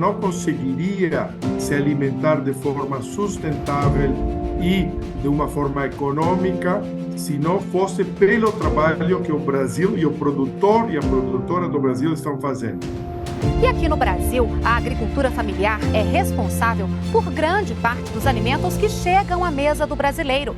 não conseguiria se alimentar de forma sustentável e de uma forma econômica se não fosse pelo trabalho que o Brasil e o produtor e a produtora do Brasil estão fazendo. E aqui no Brasil, a agricultura familiar é responsável por grande parte dos alimentos que chegam à mesa do brasileiro.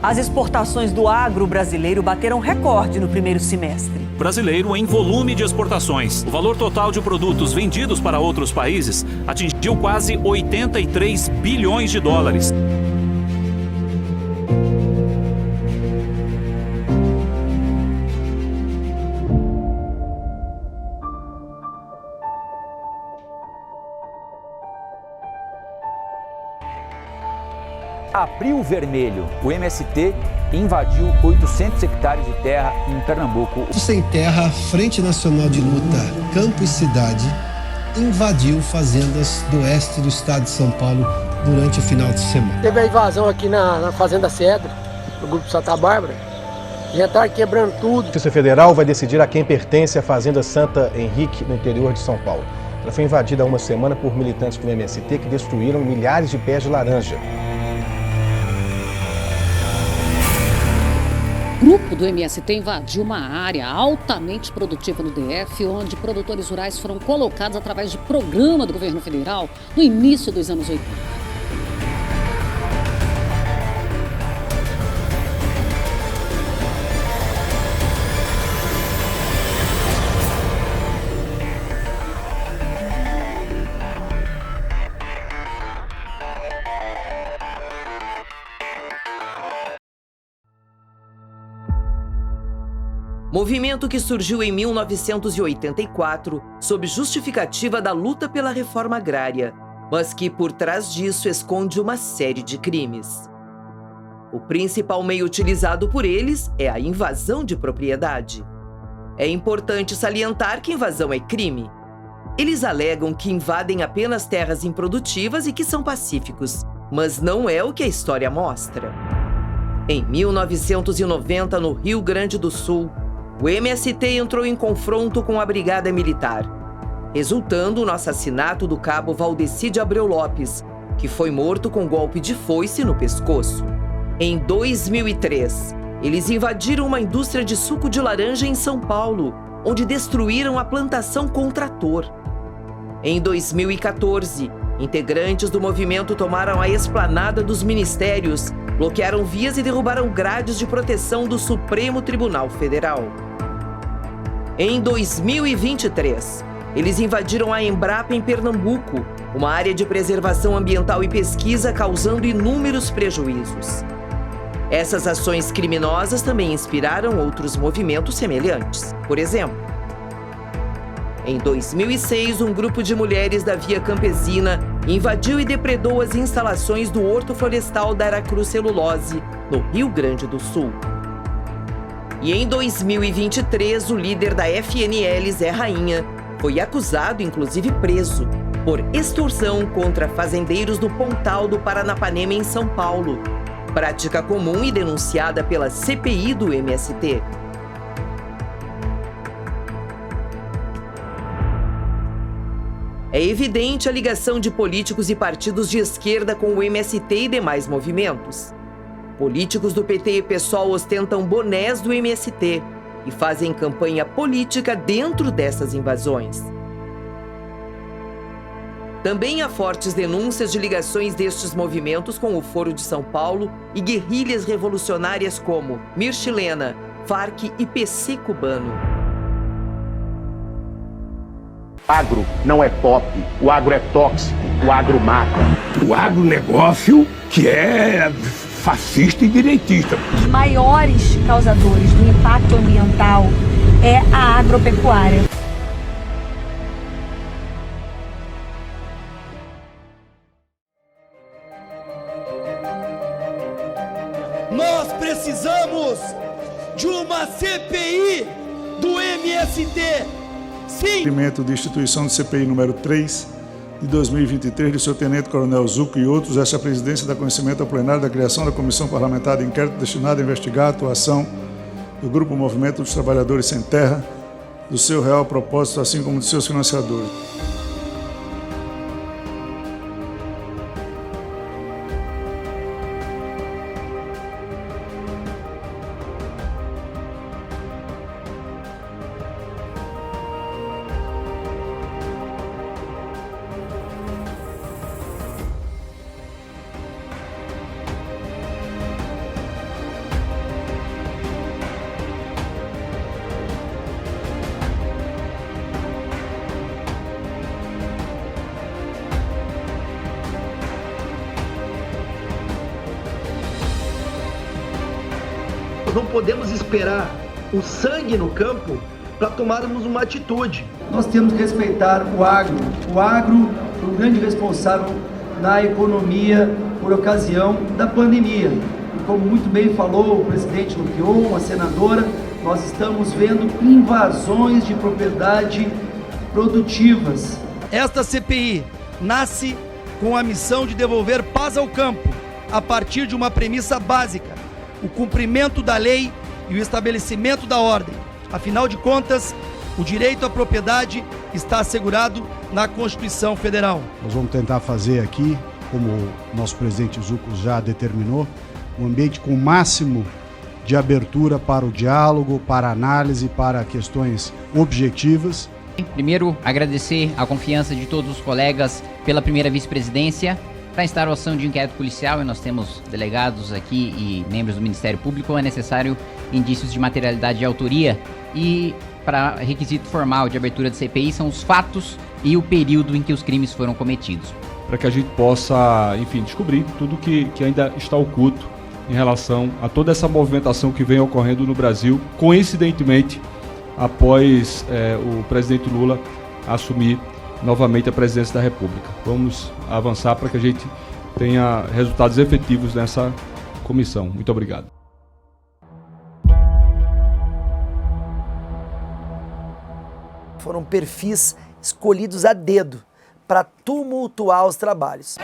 As exportações do agro brasileiro bateram recorde no primeiro semestre. Brasileiro em volume de exportações. O valor total de produtos vendidos para outros países atingiu quase 83 bilhões de dólares. Abril Vermelho, o MST invadiu 800 hectares de terra em Pernambuco. Sem terra, a Frente Nacional de Luta Campo e Cidade invadiu fazendas do oeste do estado de São Paulo durante o final de semana. Teve a invasão aqui na Fazenda Cedro, no grupo Santa Bárbara. Já está quebrando tudo. A Justiça Federal vai decidir a quem pertence a Fazenda Santa Henrique, no interior de São Paulo. Ela foi invadida há uma semana por militantes do MST que destruíram milhares de pés de laranja. O grupo do MST invadiu uma área altamente produtiva no DF, onde produtores rurais foram colocados através de programa do governo federal no início dos anos 80. Movimento que surgiu em 1984 sob justificativa da luta pela reforma agrária, mas que por trás disso esconde uma série de crimes. O principal meio utilizado por eles é a invasão de propriedade. É importante salientar que invasão é crime. Eles alegam que invadem apenas terras improdutivas e que são pacíficos, mas não é o que a história mostra. Em 1990, no Rio Grande do Sul, o MST entrou em confronto com a Brigada Militar, resultando no assassinato do cabo Valdeci de Abreu Lopes, que foi morto com golpe de foice no pescoço. Em 2003, eles invadiram uma indústria de suco de laranja em São Paulo, onde destruíram a plantação com trator. Em 2014, integrantes do movimento tomaram a esplanada dos ministérios, bloquearam vias e derrubaram grades de proteção do Supremo Tribunal Federal. Em 2023, eles invadiram a Embrapa em Pernambuco, uma área de preservação ambiental e pesquisa, causando inúmeros prejuízos. Essas ações criminosas também inspiraram outros movimentos semelhantes. Por exemplo, em 2006, um grupo de mulheres da Via Campesina invadiu e depredou as instalações do Horto Florestal da Aracruz Celulose, no Rio Grande do Sul. E em 2023, o líder da FNL, Zé Rainha, foi acusado, inclusive preso, por extorsão contra fazendeiros do Pontal do Paranapanema, em São Paulo, prática comum e denunciada pela CPI do MST. É evidente a ligação de políticos e partidos de esquerda com o MST e demais movimentos. Políticos do PT e PSOL ostentam bonés do MST e fazem campanha política dentro dessas invasões. Também há fortes denúncias de ligações destes movimentos com o Foro de São Paulo e guerrilhas revolucionárias como Mir Chilena, Farc e PC cubano. Agro não é pop, o agro é tóxico, o agro mata. O agronegócio que é fascista e direitista. Os maiores causadores do impacto ambiental é a agropecuária. Nós precisamos de uma CPI do MST. Sim! Cumprimento de instituição de CPI número 3 de 2023 do seu tenente-coronel Zuco e outros, esta presidência dá conhecimento ao plenário da criação da Comissão Parlamentar de Inquérito destinada a investigar a atuação do Grupo Movimento dos Trabalhadores Sem Terra, do seu real propósito, assim como de seus financiadores. Nós não podemos esperar o sangue no campo para tomarmos uma atitude. Nós temos que respeitar o agro. O agro foi o grande responsável na economia por ocasião da pandemia. E como muito bem falou o presidente Lupion, a senadora, nós estamos vendo invasões de propriedade produtivas. Esta CPI nasce com a missão de devolver paz ao campo, a partir de uma premissa básica: o cumprimento da lei e o estabelecimento da ordem. Afinal de contas, o direito à propriedade está assegurado na Constituição Federal. Nós vamos tentar fazer aqui, como o nosso presidente Zucco já determinou, um ambiente com o máximo de abertura para o diálogo, para a análise, para questões objetivas. Primeiro, agradecer a confiança de todos os colegas pela primeira vice-presidência para a instauração de um inquérito policial, e nós temos delegados aqui e membros do Ministério Público. É necessário indícios de materialidade e autoria, e para requisito formal de abertura de CPI são os fatos e o período em que os crimes foram cometidos. Para que a gente possa, enfim, descobrir tudo que ainda está oculto em relação a toda essa movimentação que vem ocorrendo no Brasil, coincidentemente após o presidente Lula assumir novamente a presidência da República. Vamos avançar para que a gente tenha resultados efetivos nessa comissão. Muito obrigado. Foram perfis escolhidos a dedo para tumultuar os trabalhos.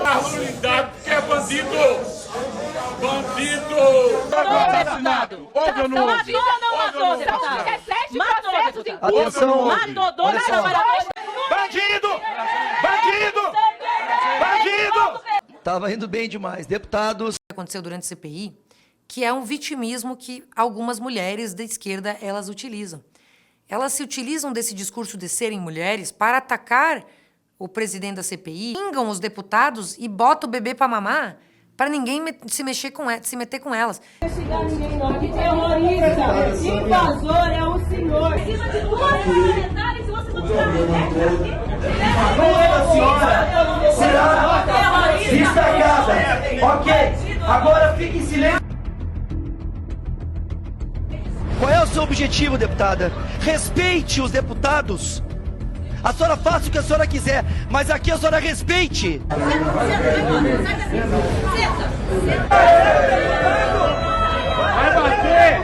A unidade que é bandido! Bandido! Assassinado! Houve ou não houve? Matou, deputado! 17 processos em curso! Matou 12 trabalhadores! Bandido! Bandido! Bandido! Tava indo bem demais, deputados. Aconteceu durante a CPI, que é um vitimismo que algumas mulheres da esquerda elas utilizam. Elas se utilizam desse discurso de serem mulheres para atacar o presidente da CPI, xingam os deputados e botam o bebê para mamar, para ninguém se meter com elas. Não vai chegar ninguém não, que terrorista, invasor é o senhor. Precisa de duas parlamentares se você não tirar a senhora será destacada. Ok, agora fique em silêncio. Qual é o seu objetivo, deputada? Respeite os deputados. A senhora faça o que a senhora quiser, mas aqui a senhora respeite. Vai bater!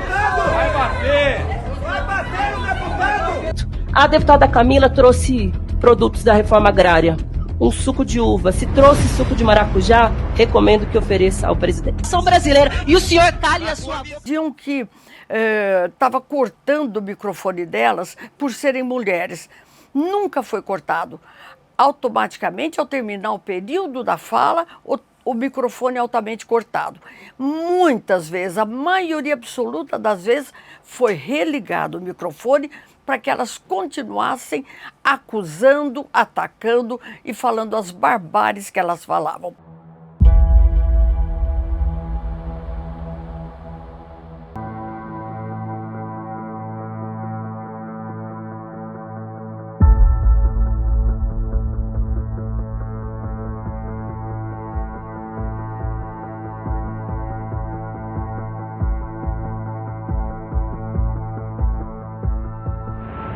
Vai bater! Vai bater no deputado! A deputada Camila trouxe produtos da reforma agrária. Um suco de uva. Se trouxe suco de maracujá, recomendo que ofereça ao presidente. Sou brasileira e o senhor cale a sua boca. Diziam que estava cortando o microfone delas por serem mulheres. Nunca foi cortado. Automaticamente, ao terminar o período da fala, o microfone é altamente cortado. Muitas vezes, a maioria absoluta das vezes, foi religado o microfone para que elas continuassem acusando, atacando e falando as barbáries que elas falavam.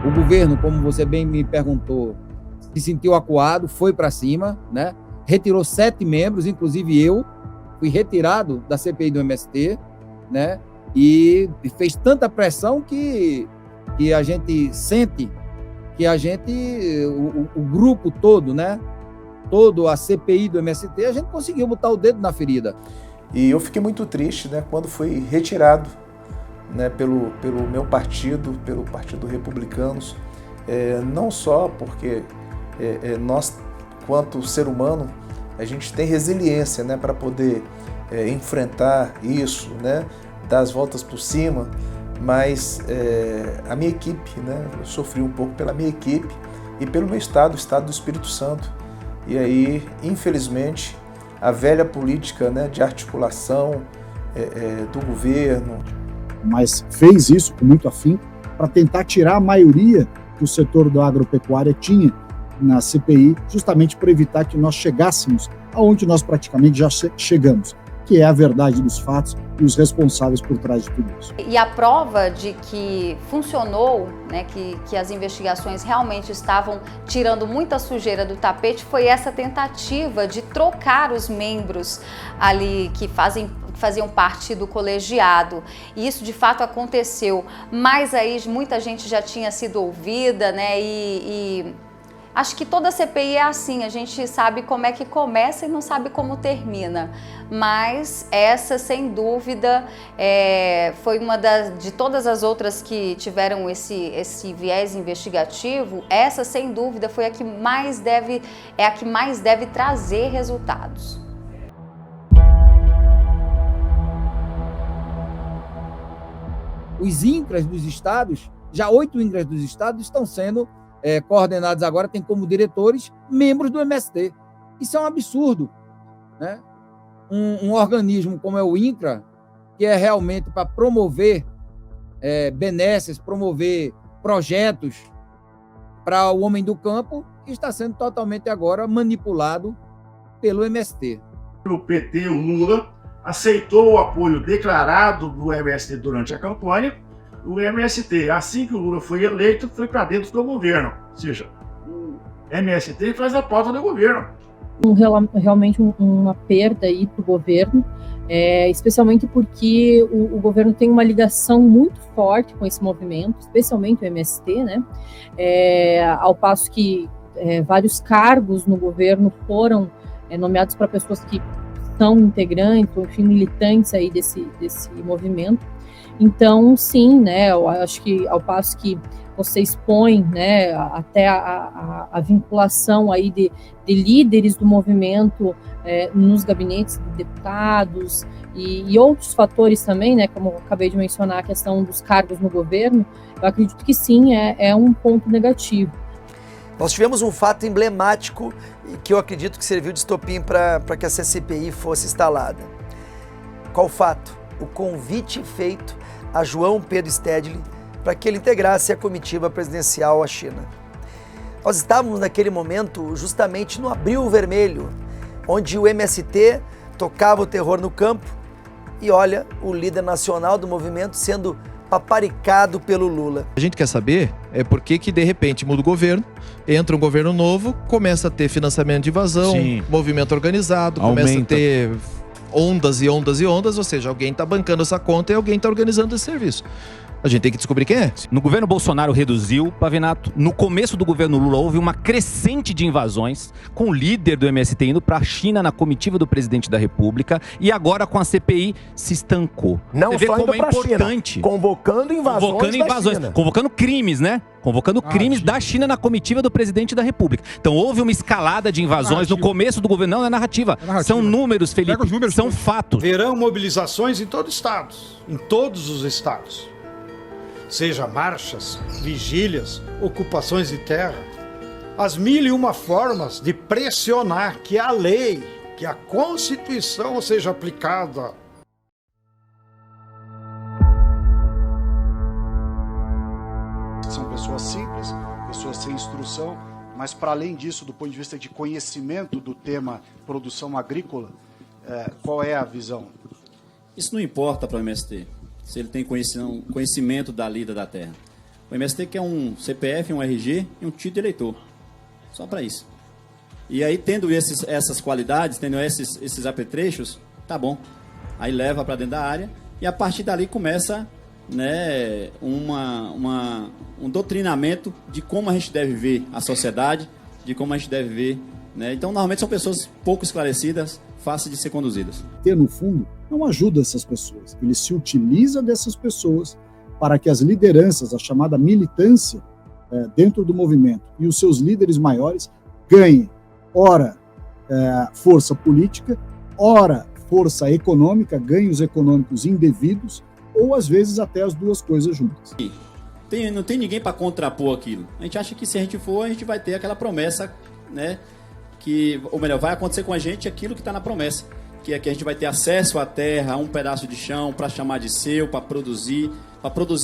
O governo, como você bem me perguntou, se sentiu acuado, foi para cima, né? Retirou 7 membros, inclusive eu, fui retirado da CPI do MST, né? E fez tanta pressão que a gente sente que o grupo todo, né? Todo a CPI do MST, a gente conseguiu botar o dedo na ferida. E eu fiquei muito triste, né? Quando fui retirado, né, pelo meu partido, pelo Partido Republicanos, não só porque nós, quanto ser humano, a gente tem resiliência, né, para poder enfrentar isso, né, dar as voltas por cima, mas a minha equipe, né, eu sofri um pouco pela minha equipe e pelo meu estado, o estado do Espírito Santo. E aí, infelizmente, a velha política, né, de articulação do governo, mas fez isso com muito afinco para tentar tirar a maioria que o setor da agropecuária tinha na CPI, justamente para evitar que nós chegássemos aonde nós praticamente já chegamos, que é a verdade dos fatos e os responsáveis por trás de tudo isso. E a prova de que funcionou, né, que as investigações realmente estavam tirando muita sujeira do tapete, foi essa tentativa de trocar os membros ali que faziam parte do colegiado. E isso de fato aconteceu, mas aí muita gente já tinha sido ouvida, né, e acho que toda CPI é assim, a gente sabe como é que começa e não sabe como termina. Mas essa, sem dúvida, foi uma de todas as outras que tiveram esse viés investigativo, essa, sem dúvida, foi a que mais deve trazer resultados. Os INCRAs dos estados, já 8 INCRAs dos estados estão sendo coordenados agora, tem como diretores membros do MST. Isso é um absurdo, né? Um organismo como é o INCRA, que é realmente para promover benesses, promover projetos para o homem do campo, que está sendo totalmente agora manipulado pelo MST. O PT, o Lula, aceitou o apoio declarado do MST durante a campanha. O MST, assim que o Lula foi eleito, foi para dentro do governo. Ou seja, o MST faz a pauta do governo. Realmente uma perda aí para o governo, especialmente porque o governo tem uma ligação muito forte com esse movimento, especialmente o MST, né? Ao passo que vários cargos no governo foram nomeados para pessoas que são integrantes, ou enfim, militantes aí desse movimento. Então, sim, né, eu acho que ao passo que você expõe, né, até a vinculação aí de líderes do movimento nos gabinetes de deputados e outros fatores também, né, como eu acabei de mencionar, a questão dos cargos no governo, eu acredito que sim, é um ponto negativo. Nós tivemos um fato emblemático e que eu acredito que serviu de estopim para que essa CPI fosse instalada. Qual fato? O convite feito a João Pedro Stedley para que ele integrasse a comitiva presidencial à China. Nós estávamos naquele momento justamente no Abril Vermelho, onde o MST tocava o terror no campo e olha, o líder nacional do movimento sendo paparicado pelo Lula. A gente quer saber por que de repente muda o governo, entra um governo novo, começa a ter financiamento de invasão, movimento organizado, começa a ter ondas e ondas e ondas, ou seja, alguém está bancando essa conta e alguém está organizando esse serviço. A gente tem que descobrir quem é. No governo Bolsonaro reduziu, Pavinato. No começo do governo Lula houve uma crescente de invasões, com o líder do MST indo para a China na comitiva do presidente da República, e agora com a CPI se estancou. Não Você vê só como indo é importante. China, convocando invasões, convocando crimes, né? Convocando crimes da China na comitiva do presidente da República. Então houve uma escalada de invasões no começo do governo. Não é narrativa. São números, Felipe. São fatos. Verão mobilizações em todos os estados. Em todos os estados. Seja marchas, vigílias, ocupações de terra. As 1001 formas de pressionar que a lei, que a Constituição seja aplicada. São pessoas simples, pessoas sem instrução, mas para além disso, do ponto de vista de conhecimento do tema produção agrícola, qual é a visão? Isso não importa para o MST, se ele tem conhecimento da lida da terra. O MST quer um CPF, um RG e um título de eleitor. Só para isso. E aí, tendo essas qualidades, tendo esses apetrechos, tá bom. Aí leva para dentro da área e a partir dali começa, né, um doutrinamento de como a gente deve ver a sociedade, de como a gente deve ver, né? Então, normalmente são pessoas pouco esclarecidas, fáceis de ser conduzidas. No fundo, não ajuda essas pessoas. Ele se utiliza dessas pessoas para que as lideranças, a chamada militância dentro do movimento e os seus líderes maiores ganhem, ora, força política, ora, força econômica, ganhos econômicos indevidos, ou às vezes até as duas coisas juntas. Não tem ninguém para contrapor aquilo. A gente acha que se a gente for, a gente vai ter aquela promessa, né? Ou melhor, vai acontecer com a gente aquilo que está na promessa. Que é que a gente vai ter acesso à terra, a um pedaço de chão para chamar de seu, para produzir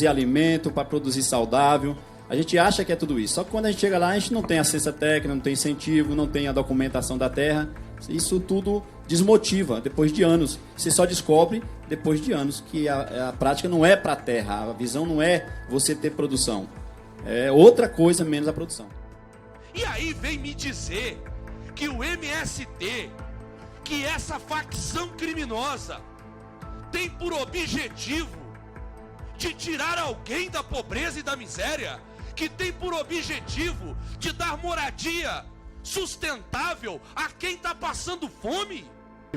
alimento, para produzir saudável. A gente acha que é tudo isso. Só que quando a gente chega lá, a gente não tem assistência técnica, não tem incentivo, não tem a documentação da terra. Isso tudo desmotiva depois de anos. Você só descobre depois de anos que a prática não é para a terra, a visão não é você ter produção. É outra coisa menos a produção. E aí vem me dizer que o MST, que essa facção criminosa, tem por objetivo de tirar alguém da pobreza e da miséria, que tem por objetivo de dar moradia sustentável a quem está passando fome.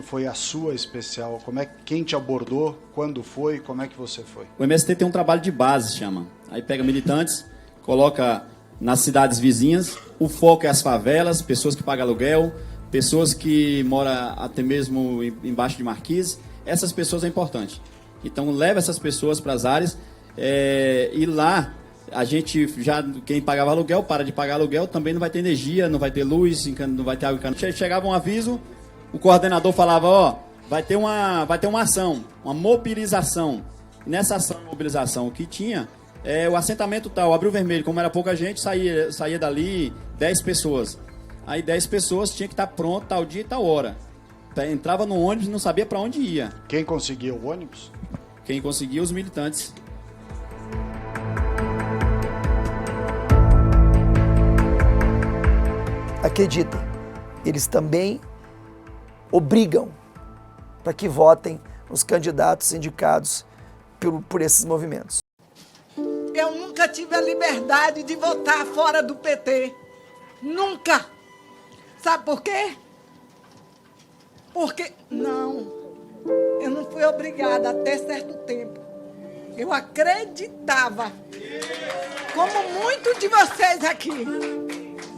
Foi a sua especial? Quem te abordou? Quando foi? Como é que você foi? O MST tem um trabalho de base, chama. Aí pega militantes, coloca nas cidades vizinhas, o foco é as favelas, pessoas que pagam aluguel, pessoas que moram até mesmo embaixo de marquise. Essas pessoas é importante. Então leva essas pessoas para as áreas e lá a gente já, quem pagava aluguel, para de pagar aluguel, também não vai ter energia, não vai ter luz, não vai ter água. Chegava um aviso, o coordenador falava, ó, vai ter uma ação, uma mobilização. E nessa ação de mobilização que tinha, o assentamento tal, abriu vermelho, como era pouca gente, saía dali 10 pessoas. Aí 10 pessoas tinha que estar pronto tal dia e tal hora. Entrava no ônibus e não sabia para onde ia. Quem conseguia o ônibus? Quem conseguia, os militantes. Acreditem, eles também obrigam para que votem os candidatos indicados por esses movimentos. Eu nunca tive a liberdade de votar fora do PT. Nunca. Sabe por quê? Porque, não, eu não fui obrigada até certo tempo. Eu acreditava, como muitos de vocês aqui,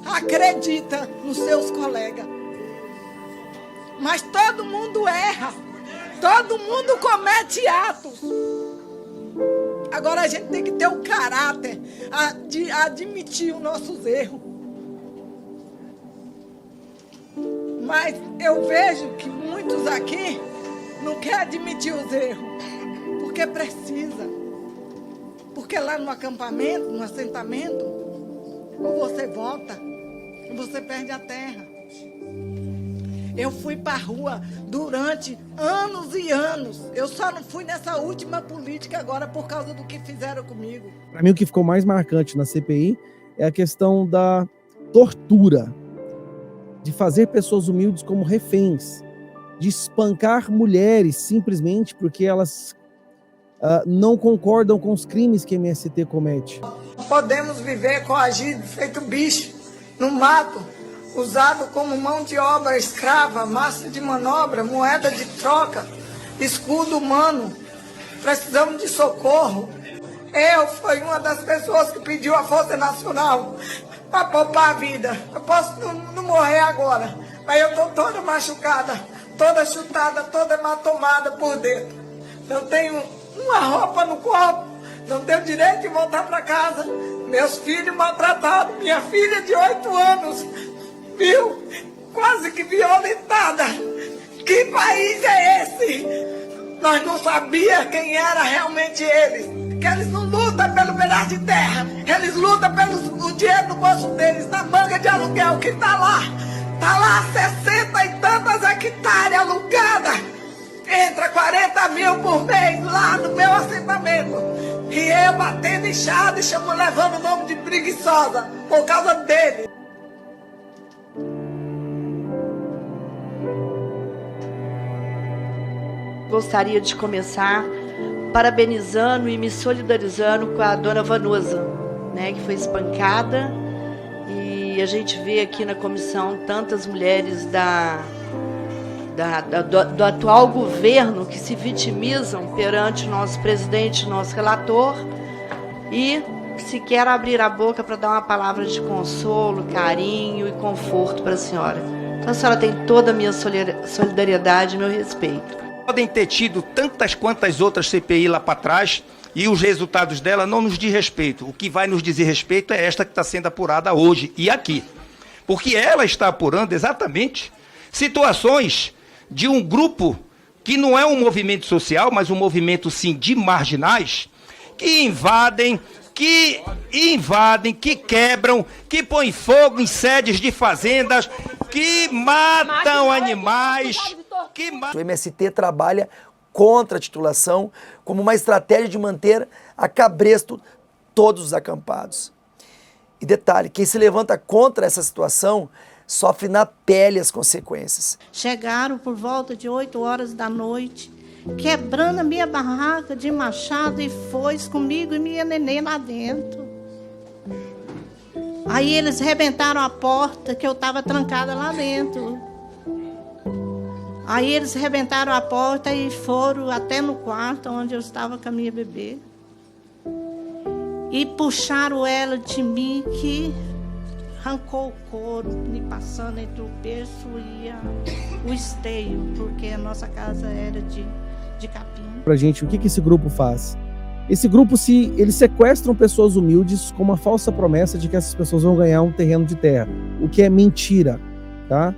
acredita nos seus colegas. Mas todo mundo erra, todo mundo comete atos. Agora a gente tem que ter o caráter de admitir os nossos erros. Mas eu vejo que muitos aqui não querem admitir os erros, porque precisa. Porque lá no acampamento, no assentamento, ou você volta, ou você perde a terra. Eu fui para a rua durante anos e anos. Eu só não fui nessa última política agora por causa do que fizeram comigo. Para mim, o que ficou mais marcante na CPI é a questão da tortura, de fazer pessoas humildes como reféns, de espancar mulheres simplesmente porque elas não concordam com os crimes que a MST comete. Podemos viver coagido, feito bicho, no mato, usado como mão de obra escrava, massa de manobra, moeda de troca, escudo humano. Precisamos de socorro. Eu fui uma das pessoas que pediu a Força Nacional para poupar a vida. Eu posso não morrer agora, mas eu estou toda machucada, toda chutada, toda hematomada por dentro. Eu tenho uma roupa no corpo, não tenho direito de voltar para casa. Meus filhos maltratados, minha filha de 8 anos, viu? Quase que violentada. Que país é esse? Nós não sabíamos quem era realmente eles. Que eles não lutam pelo pedaço de terra, eles lutam pelo dinheiro no bolso deles, na manga de aluguel que tá lá 60 e tantas hectares alugadas. Entra 40 mil por mês lá no meu assentamento. E eu batendo inchado e levando o nome de preguiçosa por causa dele. Gostaria de começar parabenizando e me solidarizando com a dona Vanusa, né, que foi espancada. E a gente vê aqui na comissão tantas mulheres do atual governo que se vitimizam perante nosso presidente, nosso relator, e sequer abrir a boca para dar uma palavra de consolo, carinho e conforto para a senhora. Então a senhora tem toda a minha solidariedade e meu respeito. Podem ter tido tantas quantas outras CPI lá para trás e os resultados dela não nos diz respeito. O que vai nos dizer respeito é esta que está sendo apurada hoje e aqui. Porque ela está apurando exatamente situações de um grupo que não é um movimento social, mas um movimento, sim, de marginais, que invadem, que quebram, que põem fogo em sedes de fazendas, que matam animais, que mais? O MST trabalha contra a titulação como uma estratégia de manter a cabresto todos os acampados. E detalhe, quem se levanta contra essa situação sofre na pele as consequências. Chegaram por volta de 8 horas da noite, quebrando a minha barraca de machado e foice comigo e minha neném lá dentro. Aí eles rebentaram a porta, que eu estava trancada lá dentro. Aí eles rebentaram a porta e foram até no quarto onde eu estava com a minha bebê. E puxaram ela de mim, que arrancou o couro, me passando entre o berço e o esteio, porque a nossa casa era de capim. Pra gente, o que esse grupo faz? Esse grupo, eles sequestram pessoas humildes com uma falsa promessa de que essas pessoas vão ganhar um terreno de terra, o que é mentira, tá?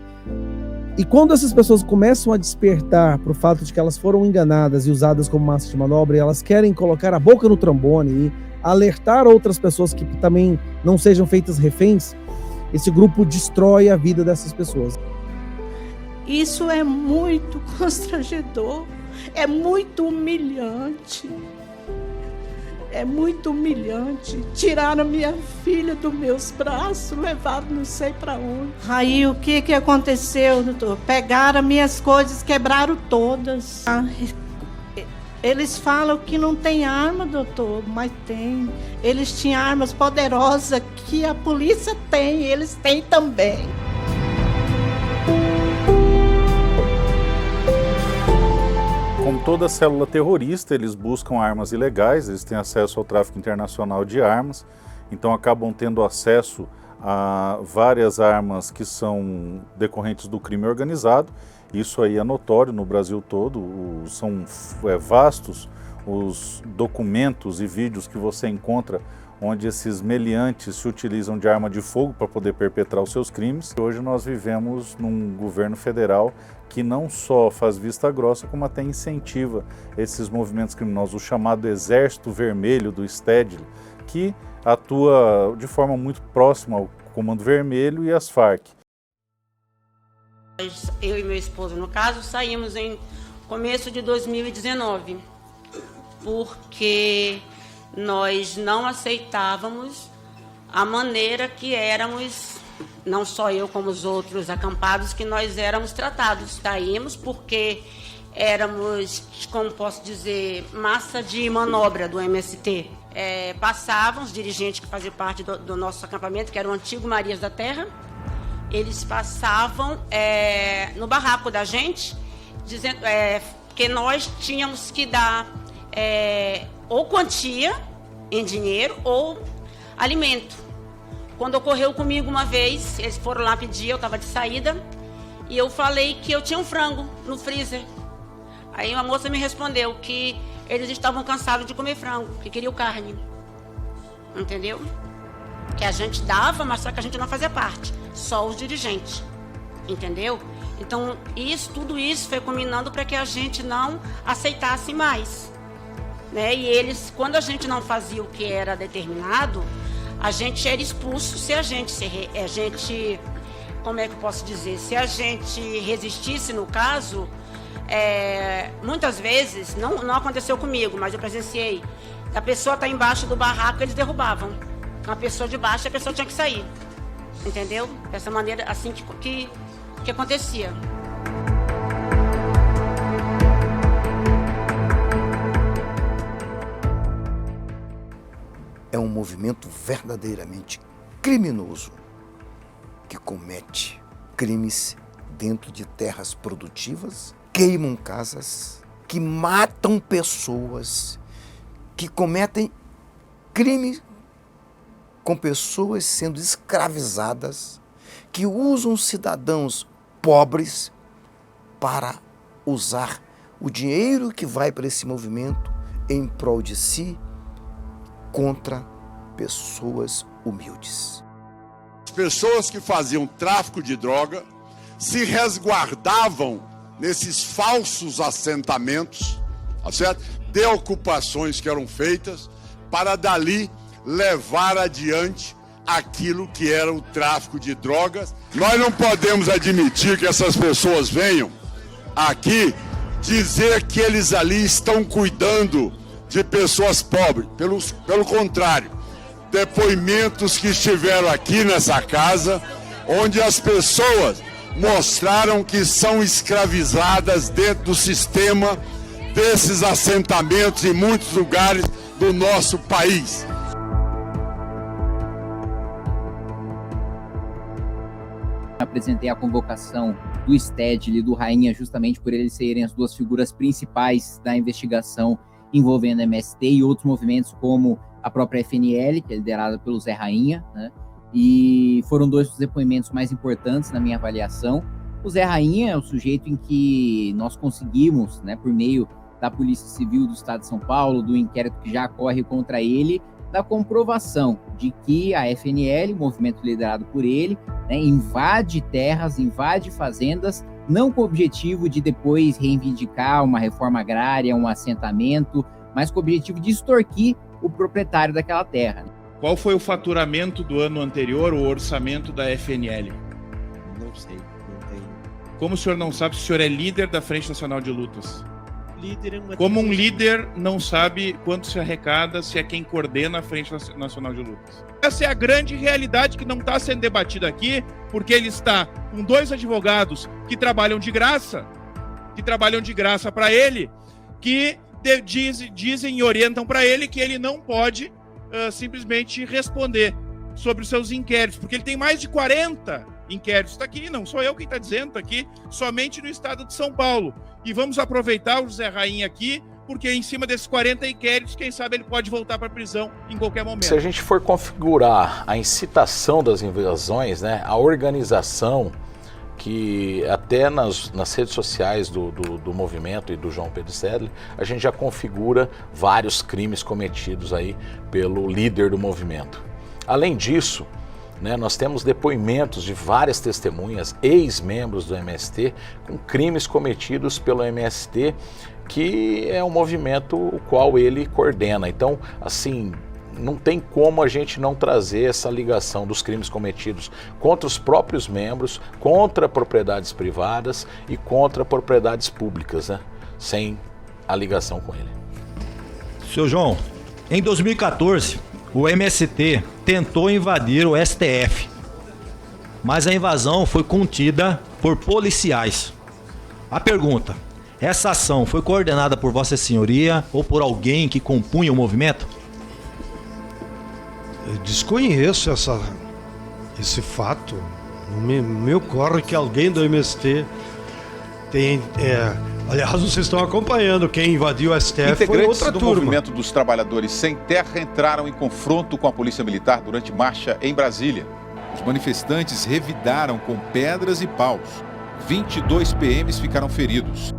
E quando essas pessoas começam a despertar para o fato de que elas foram enganadas e usadas como massa de manobra, e elas querem colocar a boca no trombone e alertar outras pessoas que também não sejam feitas reféns, esse grupo destrói a vida dessas pessoas. Isso é muito constrangedor, é muito humilhante. É muito humilhante. Tiraram minha filha dos meus braços, levaram não sei para onde. Aí o que aconteceu, doutor? Pegaram minhas coisas, quebraram todas. Eles falam que não tem arma, doutor, mas tem. Eles tinham armas poderosas que a polícia tem, eles têm também. Como toda célula terrorista, eles buscam armas ilegais, eles têm acesso ao tráfico internacional de armas, então acabam tendo acesso a várias armas que são decorrentes do crime organizado. Isso aí é notório no Brasil todo, são vastos os documentos e vídeos que você encontra onde esses meliantes se utilizam de arma de fogo para poder perpetrar os seus crimes. Hoje nós vivemos num governo federal que não só faz vista grossa, como até incentiva esses movimentos criminosos, o chamado Exército Vermelho do Stedley, que atua de forma muito próxima ao Comando Vermelho e às Farc. Eu e meu esposo, no caso, saímos em começo de 2019, porque nós não aceitávamos a maneira que éramos, não só eu como os outros acampados, que nós éramos tratados. Saímos porque éramos, como posso dizer, massa de manobra do MST. Passavam os dirigentes que faziam parte do nosso acampamento, que era o antigo Marias da Terra, eles passavam no barraco da gente, dizendo que nós tínhamos que dar ou quantia em dinheiro ou alimento. Quando ocorreu comigo uma vez, eles foram lá pedir, eu estava de saída, e eu falei que eu tinha um frango no freezer. Aí uma moça me respondeu que eles estavam cansados de comer frango, que queriam carne. Entendeu? Que a gente dava, mas só que a gente não fazia parte, só os dirigentes. Entendeu? Então, tudo isso foi culminando para que a gente não aceitasse mais. Né? E eles, quando a gente não fazia o que era determinado, a gente era expulso. Se a gente, como é que eu posso dizer, se a gente resistisse, no caso, muitas vezes, não aconteceu comigo, mas eu presenciei, a pessoa está embaixo do barraco, eles derrubavam. A pessoa de baixo, a pessoa tinha que sair. Entendeu? Dessa maneira, assim que acontecia. É um movimento verdadeiramente criminoso que comete crimes dentro de terras produtivas, queimam casas, que matam pessoas, que cometem crimes com pessoas sendo escravizadas, que usam cidadãos pobres para usar o dinheiro que vai para esse movimento em prol de si, contra pessoas humildes. As pessoas que faziam tráfico de droga se resguardavam nesses falsos assentamentos, tá certo? De ocupações que eram feitas para dali levar adiante aquilo que era o tráfico de drogas. Nós não podemos admitir que essas pessoas venham aqui dizer que eles ali estão cuidando de pessoas pobres. Pelo contrário, depoimentos que estiveram aqui nessa casa, onde as pessoas mostraram que são escravizadas dentro do sistema desses assentamentos em muitos lugares do nosso país. Apresentei a convocação do Stedley e do Rainha justamente por eles serem as duas figuras principais da investigação envolvendo a MST e outros movimentos como a própria FNL, que é liderada pelo Zé Rainha, né? E foram dois dos depoimentos mais importantes na minha avaliação. O Zé Rainha é o sujeito em que nós conseguimos, né, por meio da Polícia Civil do Estado de São Paulo, do inquérito que já corre contra ele, da comprovação de que a FNL, movimento liderado por ele, né, invade terras, invade fazendas, não com o objetivo de depois reivindicar uma reforma agrária, um assentamento, mas com o objetivo de extorquir o proprietário daquela terra. Qual foi o faturamento do ano anterior, o orçamento da FNL? Não sei, não tenho. Como o senhor não sabe se o senhor é líder da Frente Nacional de Lutas? Líder é uma Como um líder não sabe quanto se arrecada, se é quem coordena a Frente Nacional de Lutas. Essa é a grande realidade que não está sendo debatida aqui, porque ele está com dois advogados que trabalham de graça para ele, que dizem e orientam para ele que ele não pode simplesmente responder sobre os seus inquéritos, porque ele tem mais de 40 inquéritos. Está aqui, não sou eu quem está dizendo, está aqui somente no estado de São Paulo. E vamos aproveitar o José Rainha aqui, porque em cima desses 40 inquéritos, quem sabe ele pode voltar para a prisão em qualquer momento. Se a gente for configurar a incitação das invasões, né, a organização, que até nas redes sociais do movimento e do João Pedro Stedley, a gente já configura vários crimes cometidos aí pelo líder do movimento. Além disso, né, nós temos depoimentos de várias testemunhas, ex-membros do MST, com crimes cometidos pelo MST, que é um movimento o qual ele coordena. Então, assim, não tem como a gente não trazer essa ligação dos crimes cometidos contra os próprios membros, contra propriedades privadas e contra propriedades públicas, né, sem a ligação com ele. Seu João, em 2014, o MST tentou invadir o STF, mas a invasão foi contida por policiais. A pergunta: essa ação foi coordenada por Vossa Senhoria ou por alguém que compunha o movimento? Eu desconheço esse fato. Não me ocorre que alguém do MST tem... Aliás, vocês estão acompanhando, quem invadiu o STF foi outra do turma. Movimento dos Trabalhadores Sem Terra entraram em confronto com a Polícia Militar durante marcha em Brasília. Os manifestantes revidaram com pedras e paus. 22 PMs ficaram feridos.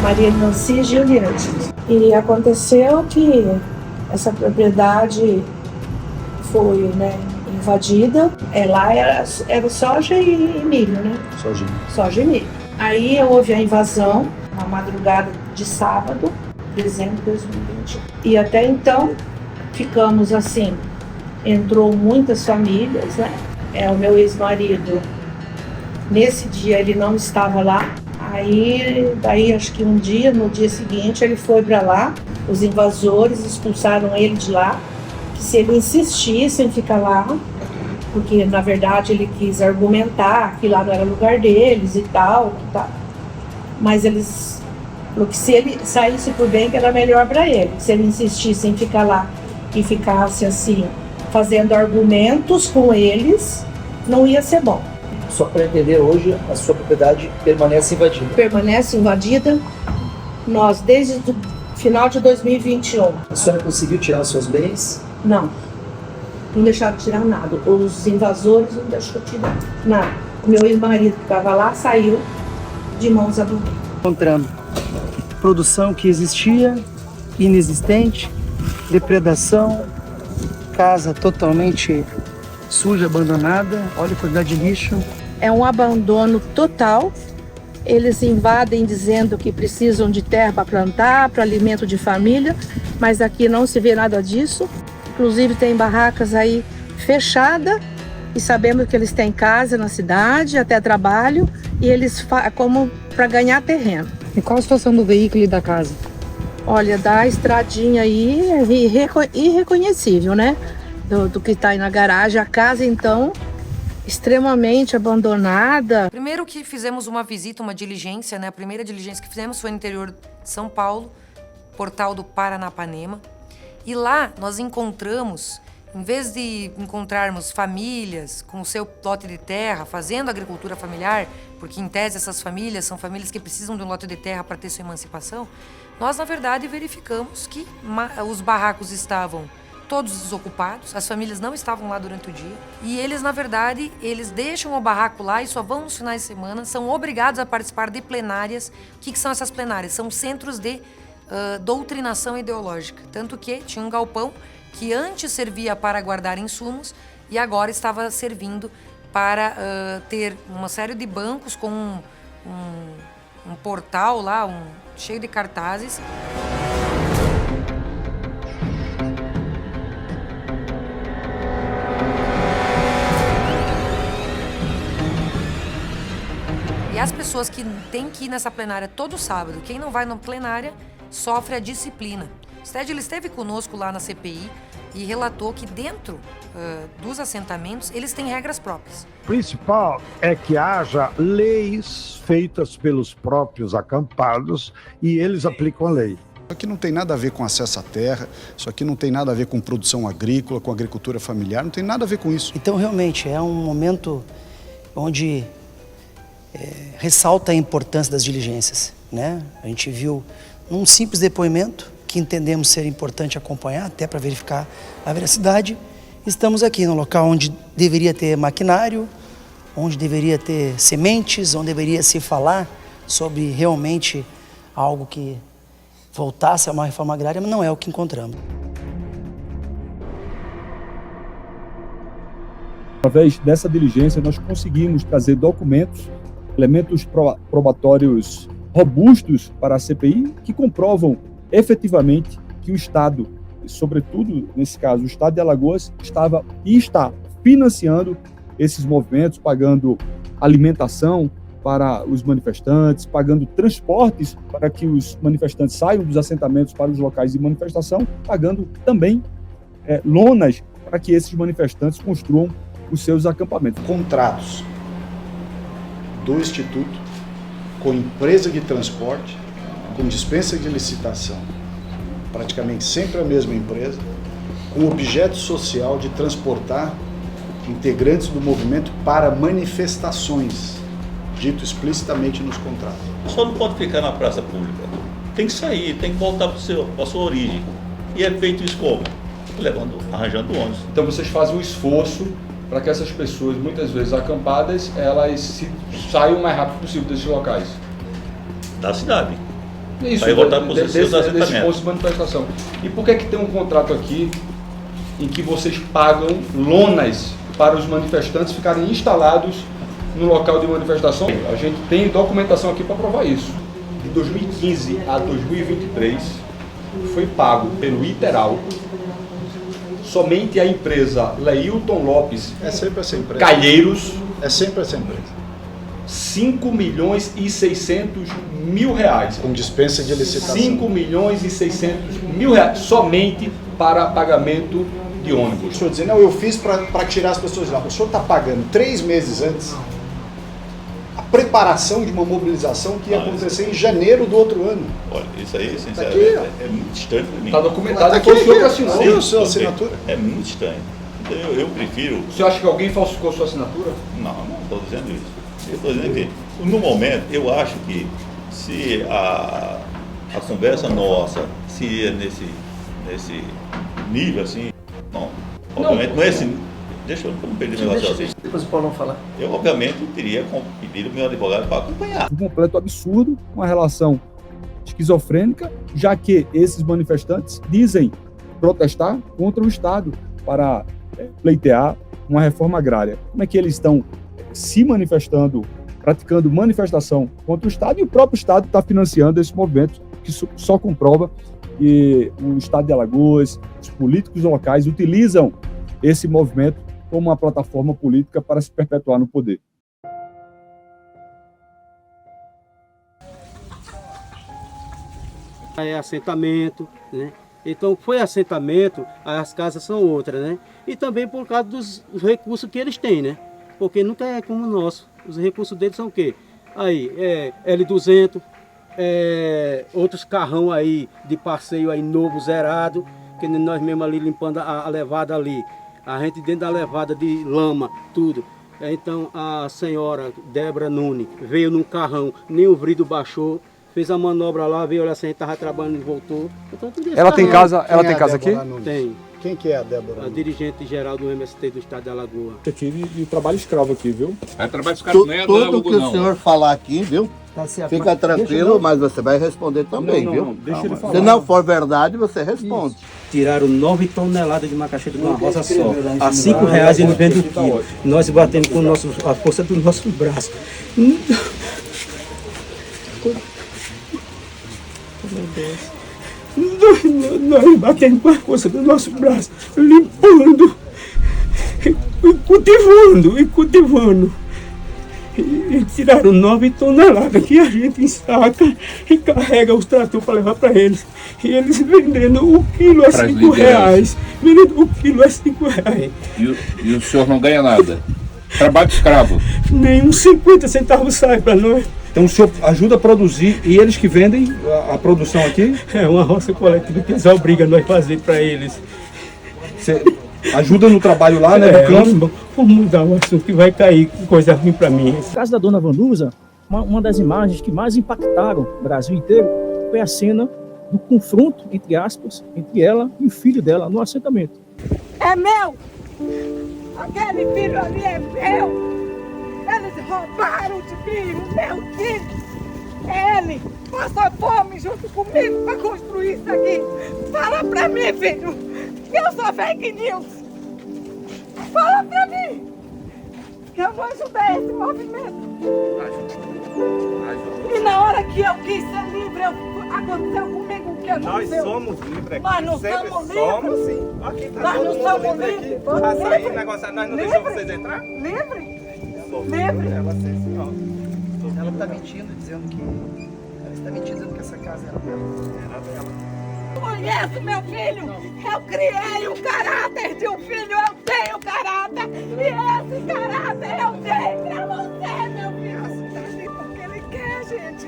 Maria Nancy Giuliani. E aconteceu que essa propriedade foi, né, invadida. Lá era soja e milho, né? Soja e milho. Aí houve a invasão na madrugada de sábado, dezembro de 2020. E até então ficamos assim, entrou muitas famílias, né? O meu ex-marido, nesse dia ele não estava lá. Daí acho que no dia seguinte, ele foi para lá, os invasores expulsaram ele de lá, que se ele insistisse em ficar lá, porque na verdade ele quis argumentar que lá não era lugar deles e tal. Mas eles falaram que se ele saísse por bem, que era melhor para ele, se ele insistisse em ficar lá e ficasse assim, fazendo argumentos com eles, não ia ser bom. Só para entender, hoje a sua propriedade permanece invadida? Permanece invadida. Nós, desde o final de 2021. A senhora conseguiu tirar os seus bens? Não. Não deixaram tirar nada. Os invasores não deixaram tirar nada. O meu ex-marido que estava lá saiu de mãos abandonadas. Encontrando produção que existia, inexistente, depredação, casa totalmente suja, abandonada. Olha a quantidade de lixo. é um abandono total. Eles invadem dizendo que precisam de terra para plantar, para alimento de família, mas aqui não se vê nada disso. Inclusive tem barracas aí fechadas e sabemos que eles têm casa na cidade, até trabalho, e eles como para ganhar terreno. E qual a situação do veículo e da casa? Olha, da estradinha aí é irreconhecível, né? Do que está aí na garagem. A casa, então, extremamente abandonada. Primeiro que fizemos uma visita, uma diligência, né? A primeira diligência que fizemos foi no interior de São Paulo, portal do Paranapanema. E lá nós encontramos, em vez de encontrarmos famílias com o seu lote de terra, fazendo agricultura familiar, porque em tese essas famílias são famílias que precisam de um lote de terra para ter sua emancipação, nós, na verdade, verificamos que os barracos estavam todos desocupados, as famílias não estavam lá durante o dia, e eles, na verdade, eles deixam o barraco lá e só vão nos finais de semana, são obrigados a participar de plenárias. O que são essas plenárias? São centros de doutrinação ideológica, tanto que tinha um galpão que antes servia para guardar insumos e agora estava servindo para ter uma série de bancos com um portal lá, cheio de cartazes. E as pessoas que têm que ir nessa plenária todo sábado, quem não vai na plenária sofre a disciplina. O STED ele esteve conosco lá na CPI e relatou que dentro dos assentamentos eles têm regras próprias. O principal é que haja leis feitas pelos próprios acampados e eles aplicam a lei. Isso aqui não tem nada a ver com acesso à terra, isso aqui não tem nada a ver com produção agrícola, com agricultura familiar, não tem nada a ver com isso. Então, realmente, é um momento onde ressalta a importância das diligências, né? A gente viu num simples depoimento, que entendemos ser importante acompanhar, até para verificar a veracidade. Estamos aqui no local onde deveria ter maquinário, onde deveria ter sementes, onde deveria se falar sobre realmente algo que voltasse a uma reforma agrária, mas não é o que encontramos. Através dessa diligência, nós conseguimos trazer documentos, elementos probatórios robustos para a CPI, que comprovam efetivamente que o Estado, sobretudo nesse caso o Estado de Alagoas, estava e está financiando esses movimentos, pagando alimentação para os manifestantes, pagando transportes para que os manifestantes saiam dos assentamentos para os locais de manifestação, pagando também lonas para que esses manifestantes construam os seus acampamentos. Contratos do Instituto com empresa de transporte, com dispensa de licitação, praticamente sempre a mesma empresa, com objeto social de transportar integrantes do movimento para manifestações, dito explicitamente nos contratos. Só não pode ficar na praça pública, tem que sair, tem que voltar para a sua origem. E é feito isso como? Arranjando ônibus. Então vocês fazem um esforço para que essas pessoas, muitas vezes acampadas, elas saiam o mais rápido possível desses locais. Da cidade. Isso, para voltar para os seus assentamentos. Desses postos de manifestação. E por que tem um contrato aqui em que vocês pagam lonas para os manifestantes ficarem instalados no local de manifestação? A gente tem documentação aqui para provar isso. De 2015 a 2023, foi pago pelo Iteral somente a empresa Leilton Lopes Calheiros. É sempre essa empresa. 5.600.000 com dispensa de licitação. 5.600.000 somente para pagamento de ônibus. O senhor dizendo, não, eu fiz para tirar as pessoas de lá. O senhor está pagando 3 meses antes a preparação de uma mobilização que ia acontecer em janeiro do outro ano. Olha, isso aí, sinceramente, é muito estranho para mim. Está documentado aqui, o senhor que assinou. Sim, a sua assinatura. É muito estranho. Eu prefiro... O senhor acha que alguém falsificou sua assinatura? Não estou dizendo isso. Eu estou dizendo que, no momento, eu acho que se a conversa nossa, se ia nesse nível assim, não, obviamente não é assim. Deixa eu não perder o negócio assim. Depois o Paulo falar. Eu, obviamente, teria pedido o meu advogado para acompanhar. Um completo absurdo, uma relação esquizofrênica, já que esses manifestantes dizem protestar contra o Estado para pleitear uma reforma agrária. Como é que eles estão se manifestando, praticando manifestação contra o Estado, e o próprio Estado está financiando esse movimento, que só comprova que o Estado de Alagoas, os políticos locais utilizam esse movimento como uma plataforma política para se perpetuar no poder. É assentamento, né? Então, foi assentamento, as casas são outras, né? E também por causa dos recursos que eles têm, né? Porque nunca é como o nosso. Os recursos deles são o quê? Aí, L200, outros carrão aí de passeio aí novo, zerado, que nós mesmo ali limpando a levada ali. A gente dentro da levada de lama, tudo. Então, a senhora Débora Nunes veio num carrão, nem o vidro baixou, fez a manobra lá, veio olhar se a gente estava trabalhando e voltou. Então, ela tem casa, aqui? Tem. Quem que é a Débora? A dirigente geral do MST do Estado de Alagoas. Aqui de trabalho escravo aqui, viu? É trabalho escravo, não é tudo que o senhor falar aqui, viu? Tá certo, fica tranquilo, mas você vai responder também, viu? Deixa ele falar. Se não for verdade, você responde. Isso. Tiraram 9 toneladas de macaxeira de uma roça só. A R$5 ele vende o quilo. Nós batemos com a força do nosso braço. Meu Deus. Nós batemos com a força do nosso braço, limpando, e cultivando. E tiraram 9 toneladas que a gente ensaca e carrega os tratores para levar para eles. E eles vendendo o quilo a R$5. Vendendo o quilo a R$5. E o senhor não ganha nada? Trabalho escravo? Nem uns 50 centavos sai para nós. Então o senhor ajuda a produzir e eles que vendem a produção aqui? É uma roça coletiva que eles obrigam nós a fazer para eles. Você ajuda no trabalho lá, né? Vamos mudar o assunto que vai cair coisa ruim para mim. No caso da dona Vanusa, uma das imagens que mais impactaram o Brasil inteiro foi a cena do confronto, entre aspas, entre ela e o filho dela no assentamento. É meu! Aquele filho ali é meu! Eles roubaram de mim, o meu filho! Ele passou fome junto comigo para construir isso aqui! Fala pra mim, filho, que eu sou fake news! Fala pra mim! Que eu não ajudei esse movimento! E na hora que eu quis ser livre, aconteceu comigo o que eu não sei. Nós somos livres aqui. Nós não somos livres. Sim. Aqui tá nós não somos livres. Pra sair negociar, nós não deixamos vocês entrar? Livre? Livre? Ela está mentindo, dizendo que... Ela está mentindo, dizendo que essa casa era dela. Era dela. Conheço meu filho, eu criei o caráter de um filho, eu tenho caráter, e esse caráter eu dei pra você, meu filho. Tá ali porque ele quer, gente.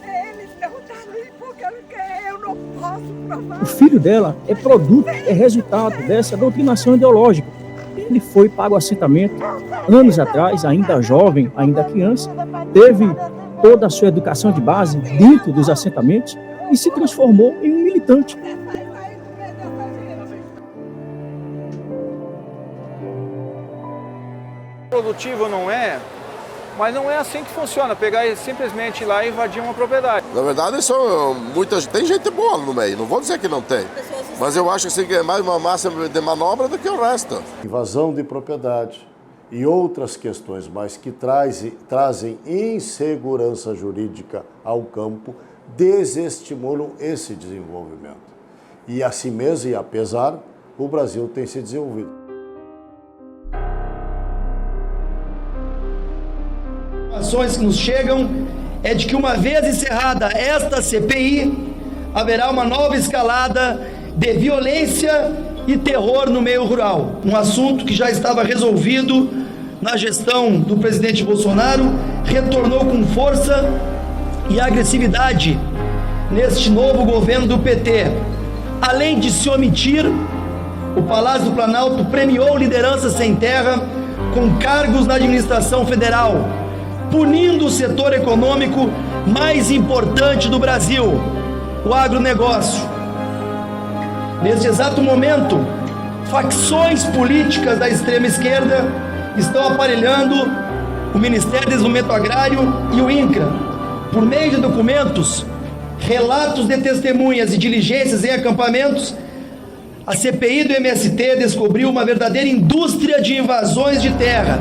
Ele não tá ali porque ele quer, eu não posso provar. O filho dela é produto, é resultado dessa doutrinação ideológica. Ele foi para o assentamento anos atrás, ainda jovem, ainda criança, teve toda a sua educação de base dentro dos assentamentos e se transformou em um militante. Produtivo não é, mas não é assim que funciona, pegar e simplesmente ir lá e invadir uma propriedade. Na verdade, tem gente boa no meio, não vou dizer que não tem, mas eu acho assim, que é mais uma massa de manobra do que o resto. Invasão de propriedade e outras questões mais que trazem insegurança jurídica ao campo, desestimulam esse desenvolvimento. E assim mesmo, e apesar, o Brasil tem se desenvolvido. Informações que nos chegam é de que uma vez encerrada esta CPI, haverá uma nova escalada de violência e terror no meio rural. Um assunto que já estava resolvido na gestão do presidente Bolsonaro, retornou com força e agressividade neste novo governo do PT. Além de se omitir, o Palácio do Planalto premiou lideranças sem terra com cargos na administração federal, punindo o setor econômico mais importante do Brasil, o agronegócio. Neste exato momento, facções políticas da extrema esquerda estão aparelhando o Ministério do Desenvolvimento Agrário e o INCRA, por meio de documentos, relatos de testemunhas e diligências em acampamentos. A CPI do MST descobriu uma verdadeira indústria de invasões de terra.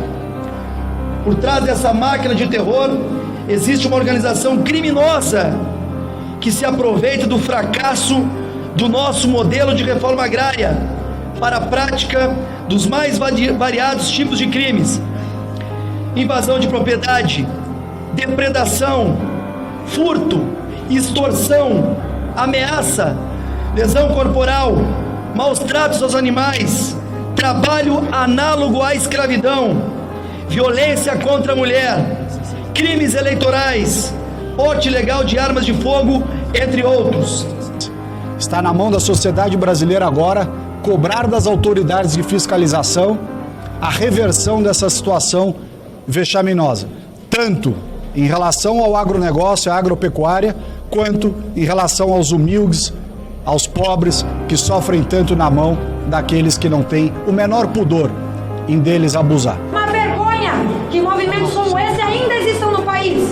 Por trás dessa máquina de terror, existe uma organização criminosa que se aproveita do fracasso do nosso modelo de reforma agrária para a prática dos mais variados tipos de crimes: invasão de propriedade, depredação, furto, extorsão, ameaça, lesão corporal, maus tratos aos animais, trabalho análogo à escravidão, violência contra a mulher, crimes eleitorais, porte ilegal de armas de fogo, entre outros. Está na mão da sociedade brasileira agora cobrar das autoridades de fiscalização a reversão dessa situação vexaminosa, tanto em relação ao agronegócio, à agropecuária, quanto em relação aos humildes, aos pobres que sofrem tanto na mão daqueles que não têm o menor pudor em deles abusar. Uma vergonha que movimentos como esse ainda existam no país.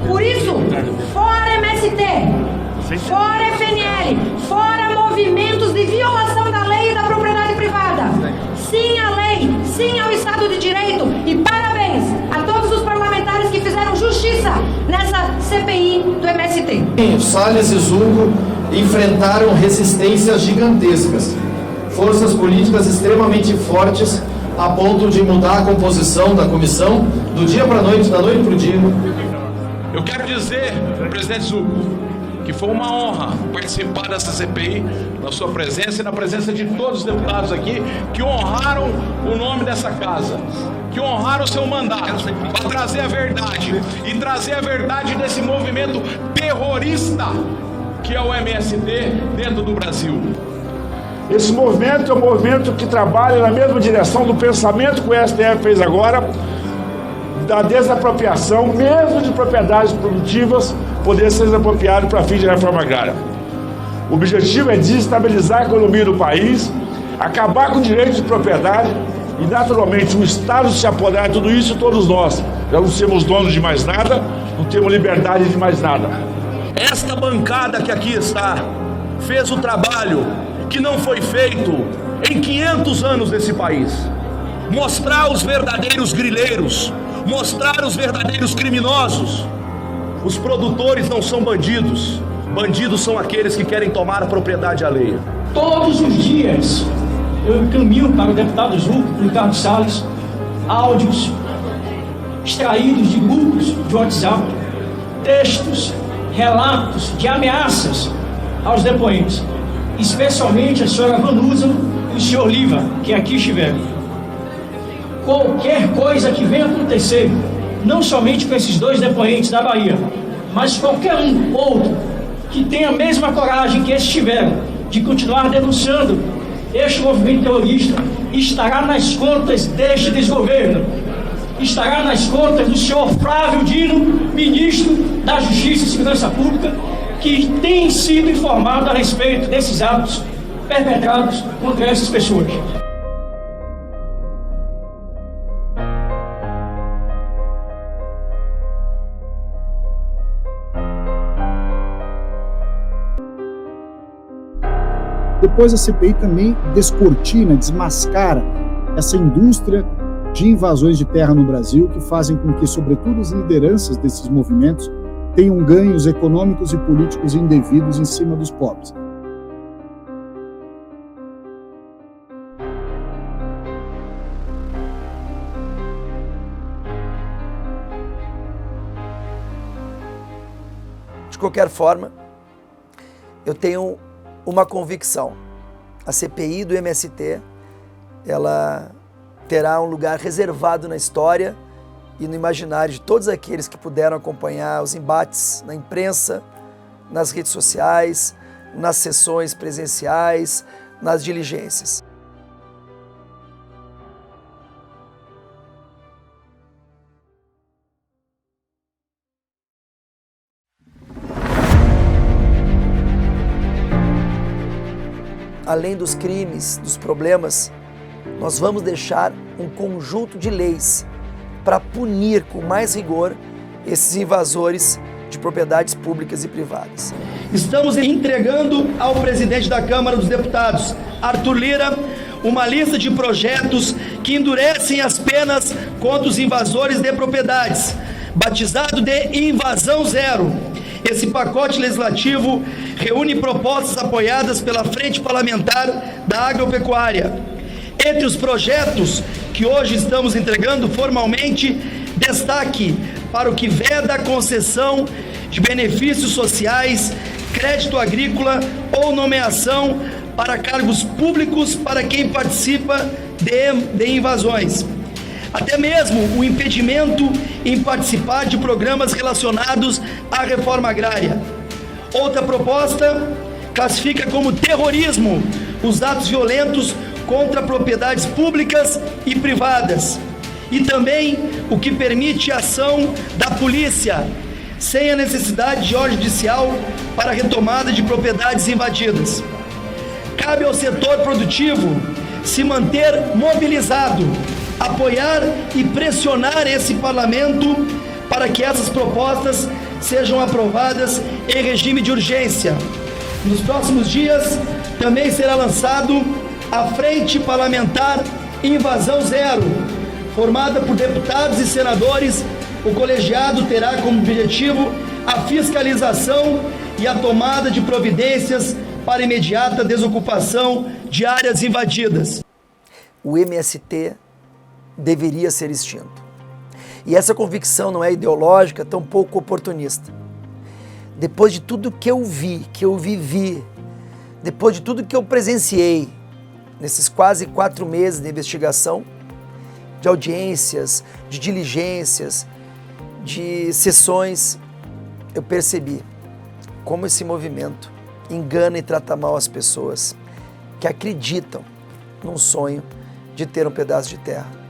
Por isso, fora MST, fora FNL, fora movimentos de violação da lei e da propriedade privada. Sim à lei, sim ao Estado de Direito e parabéns a todos os parlamentares que fizeram justiça nessa CPI do MST. Salles e Zungo enfrentaram resistências gigantescas, forças políticas extremamente fortes a ponto de mudar a composição da comissão do dia para a noite, da noite para o dia. Eu quero dizer, presidente Zungo, que foi uma honra participar dessa CPI, na sua presença e na presença de todos os deputados aqui, que honraram o nome dessa casa, que honraram o seu mandato, para trazer a verdade, e trazer a verdade desse movimento terrorista, que é o MST, dentro do Brasil. Esse movimento é um movimento que trabalha na mesma direção do pensamento que o STF fez agora, da desapropriação, mesmo de propriedades produtivas, poder ser desapropriado para fins de reforma agrária. O objetivo é desestabilizar a economia do país, acabar com o direito de propriedade e, naturalmente, o Estado se apoderar de tudo isso e todos nós. Já não somos donos de mais nada, não temos liberdade de mais nada. Esta bancada que aqui está fez o trabalho que não foi feito em 500 anos nesse país. Mostrar os verdadeiros grileiros, mostrar os verdadeiros criminosos. Os produtores não são bandidos. Bandidos são aqueles que querem tomar a propriedade alheia. Todos os dias eu encaminho para o deputado Zungo, Ricardo Salles, áudios extraídos de grupos de WhatsApp, textos, relatos de ameaças aos depoentes, especialmente a senhora Vanusa e o senhor Liva, que aqui estiveram. Qualquer coisa que venha acontecer, não somente com esses dois depoentes da Bahia, mas qualquer outro que tenha a mesma coragem que esses tiveram de continuar denunciando este movimento terrorista, estará nas contas deste desgoverno, estará nas contas do senhor Flávio Dino, ministro da Justiça e Segurança Pública, que tem sido informado a respeito desses atos perpetrados contra essas pessoas. Depois a CPI também descortina, desmascara essa indústria de invasões de terra no Brasil que fazem com que, sobretudo, as lideranças desses movimentos tenham ganhos econômicos e políticos indevidos em cima dos pobres. De qualquer forma, eu tenho uma convicção. A CPI do MST, ela terá um lugar reservado na história e no imaginário de todos aqueles que puderam acompanhar os embates na imprensa, nas redes sociais, nas sessões presenciais, nas diligências. Além dos crimes, dos problemas, nós vamos deixar um conjunto de leis para punir com mais rigor esses invasores de propriedades públicas e privadas. Estamos entregando ao presidente da Câmara dos Deputados, Arthur Lira, uma lista de projetos que endurecem as penas contra os invasores de propriedades, batizado de Invasão Zero. Esse pacote legislativo reúne propostas apoiadas pela Frente Parlamentar da Agropecuária. Entre os projetos que hoje estamos entregando formalmente, destaque para o que veda a concessão de benefícios sociais, crédito agrícola ou nomeação para cargos públicos para quem participa de invasões. Até mesmo o impedimento em participar de programas relacionados à reforma agrária. Outra proposta classifica como terrorismo os atos violentos contra propriedades públicas e privadas. E também o que permite a ação da polícia, sem a necessidade de ordem judicial para a retomada de propriedades invadidas. Cabe ao setor produtivo se manter mobilizado, apoiar e pressionar esse parlamento para que essas propostas sejam aprovadas em regime de urgência. Nos próximos dias também será lançado a Frente Parlamentar Invasão Zero, formada por deputados e senadores. O colegiado terá como objetivo a fiscalização e a tomada de providências para imediata desocupação de áreas invadidas. O MST deveria ser extinto. E essa convicção não é ideológica, tampouco oportunista. Depois de tudo que eu vi, que eu vivi, depois de tudo que eu presenciei nesses quase 4 meses de investigação, de audiências, de diligências, de sessões, eu percebi como esse movimento engana e trata mal as pessoas que acreditam num sonho de ter um pedaço de terra.